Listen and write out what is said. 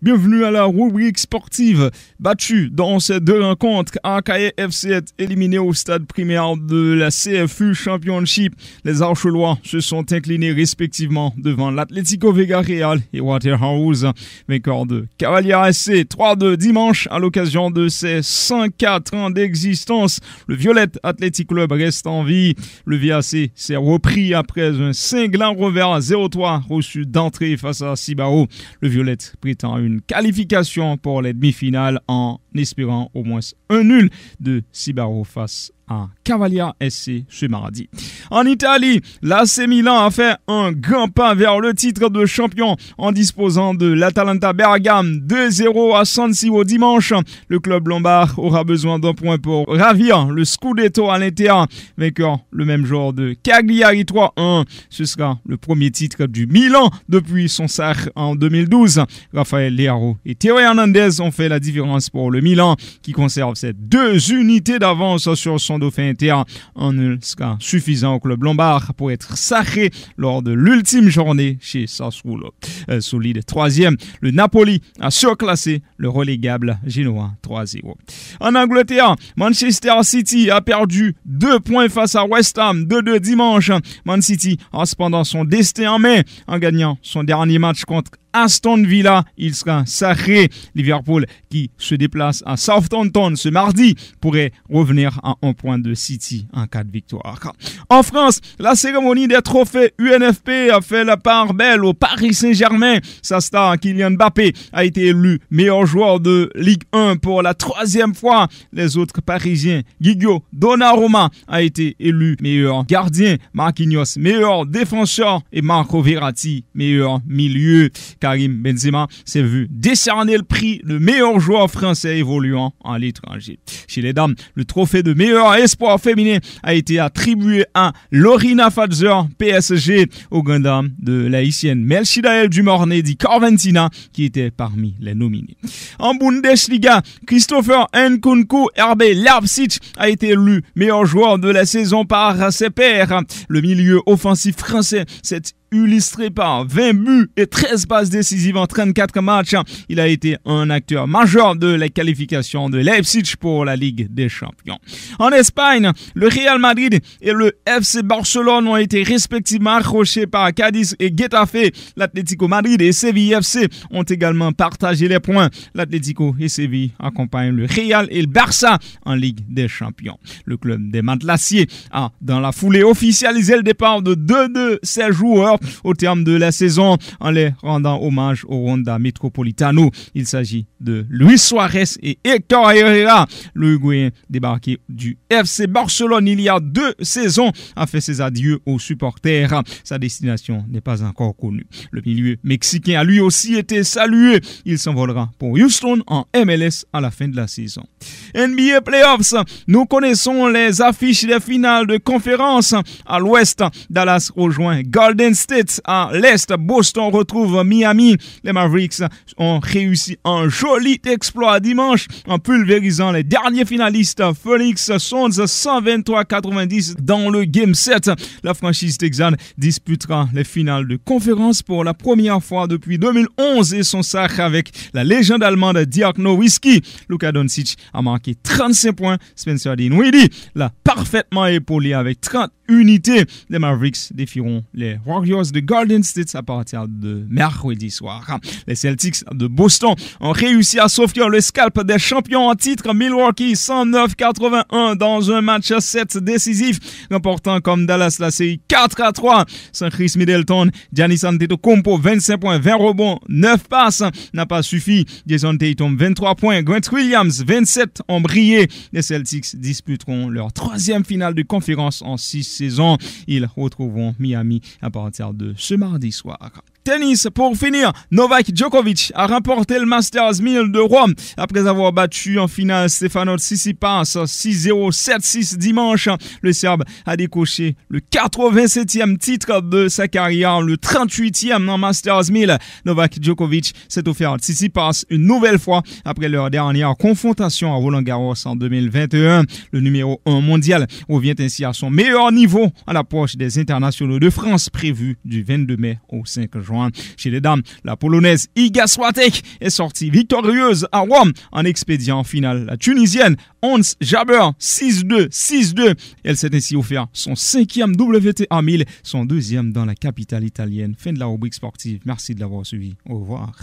Bienvenue à la rubrique sportive. Battu dans ces deux rencontres, Arcahaie FC est éliminé au stade primaire de la CFU Championship. Les Archelois se sont inclinés respectivement devant l'Atlético Vega Real et Waterhouse. Vainqueur de Cavalier SC 3-2 dimanche à l'occasion de ses 104 ans d'existence. Le Violette Athletic Club reste en vie. Le VAC s'est repris après un cinglant revers 0-3 reçu d'entrée face à Cibao. Le Violette prétend une qualification pour les demi-finales en espérant au moins un nul de Cibao face à Cavalier SC ce mardi. En Italie, l'AC Milan a fait un grand pas vers le titre de champion en disposant de l'Atalanta Bergame 2-0 à San Siro dimanche. Le club lombard aura besoin d'un point pour ravir le Scudetto à l'intérieur. Vainqueur le même jour de Cagliari 3-1. Ce sera le premier titre du Milan depuis son sacre en 2012. Rafael Leao et Théo Hernandez ont fait la différence pour le Milan qui conserve ses 2 unités d'avance sur son dauphin interne. Un nul sera suffisant au club lombard pour être sacré lors de l'ultime journée chez Sassuolo. Solide 3e, le Napoli a surclassé le relégable Genoa 3-0. En Angleterre, Manchester City a perdu 2 points face à West Ham 2-2 dimanche. Man City a cependant son destin en main en gagnant son dernier match contre Aston Villa. Il sera sacré. Liverpool, qui se déplace à Southampton ce mardi, pourrait revenir à 1 point de City en cas de victoire. En France, la cérémonie des trophées UNFP a fait la part belle au Paris Saint-Germain. Sa star, Kylian Mbappé, a été élu meilleur joueur de Ligue 1 pour la 3e fois. Les autres Parisiens, Guigio Donnarumma a été élu meilleur gardien, Marquinhos meilleur défenseur et Marco Verratti meilleur milieu. Karim Benzema s'est vu décerner le prix de meilleur joueur français évoluant à l'étranger. Chez les dames, le trophée de meilleur espoir féminin a été attribué à Lorina Fatzer, PSG, aux grandes dames de l'haïtienne Melchidael Dumornay dit Corventina, qui était parmi les nominés. En Bundesliga, Christopher Nkunku, RB Leipzig, a été élu meilleur joueur de la saison par ses pairs. Le milieu offensif français s'est illustré par 20 buts et 13 passes décisives en 34 matchs. Il a été un acteur majeur de la qualification de Leipzig pour la Ligue des Champions. En Espagne, le Real Madrid et le FC Barcelone ont été respectivement accrochés par Cadiz et Getafe. L'Atlético Madrid et Séville FC ont également partagé les points. L'Atlético et Séville accompagnent le Real et le Barça en Ligue des Champions. Le club des Matelassiers a, dans la foulée, officialisé le départ de 2 de ses joueurs au terme de la saison en les rendant hommage au Ronda Metropolitano. Il s'agit de Luis Suarez et Héctor Herrera. Le Uruguayen débarqué du FC Barcelone il y a 2 saisons a fait ses adieux aux supporters. Sa destination n'est pas encore connue. Le milieu mexicain a lui aussi été salué. Il s'envolera pour Houston en MLS à la fin de la saison. NBA Playoffs, nous connaissons les affiches des finales de conférence. À l'ouest, Dallas rejoint Golden State. À l'est, Boston retrouve Miami. Les Mavericks ont réussi un joli exploit dimanche en pulvérisant les derniers finalistes Phoenix Suns 123-90 dans le Game 7. La franchise texane disputera les finales de conférence pour la première fois depuis 2011 et son sacre avec la légende allemande Dirk Nowitzki. Luka Doncic a marqué 35 points. Spencer Dinwiddie l'a parfaitement épaulé avec 30 unités. Les Mavericks défieront les Warriors de Golden State à partir de mercredi soir. Les Celtics de Boston ont réussi à s'offrir le scalp des champions en titre Milwaukee 109-81 dans un match 7 décisif, remportant comme Dallas la série 4-3. Sans Chris Middleton, Giannis Antetokounmpo 25 points, 20 rebonds, 9 passes n'a pas suffi. Jason Tatum 23 points, Grant Williams 27 ont brillé. Les Celtics disputeront leur 3e finale de conférence en 6 saisons. Ils retrouveront Miami à partir de ce mardi soir. Tennis, pour finir, Novak Djokovic a remporté le Masters 1000 de Rome après avoir battu en finale Stefanos Tsitsipas 6-0, 7-6 dimanche. Le Serbe a décoché le 87e titre de sa carrière, le 38e en Masters 1000. Novak Djokovic s'est offert Tsitsipas une nouvelle fois après leur dernière confrontation à Roland-Garros en 2021. Le numéro 1 mondial revient ainsi à son meilleur niveau à l'approche des internationaux de France prévus du 22 mai au 5 juin. juin. Chez les dames, la polonaise Iga Swiatek est sortie victorieuse à Rome en expédiant en finale la tunisienne Ons Jabeur 6-2, 6-2. Elle s'est ainsi offert son 5e WTA 1000, son 2e dans la capitale italienne. Fin de la rubrique sportive. Merci de l'avoir suivi. Au revoir.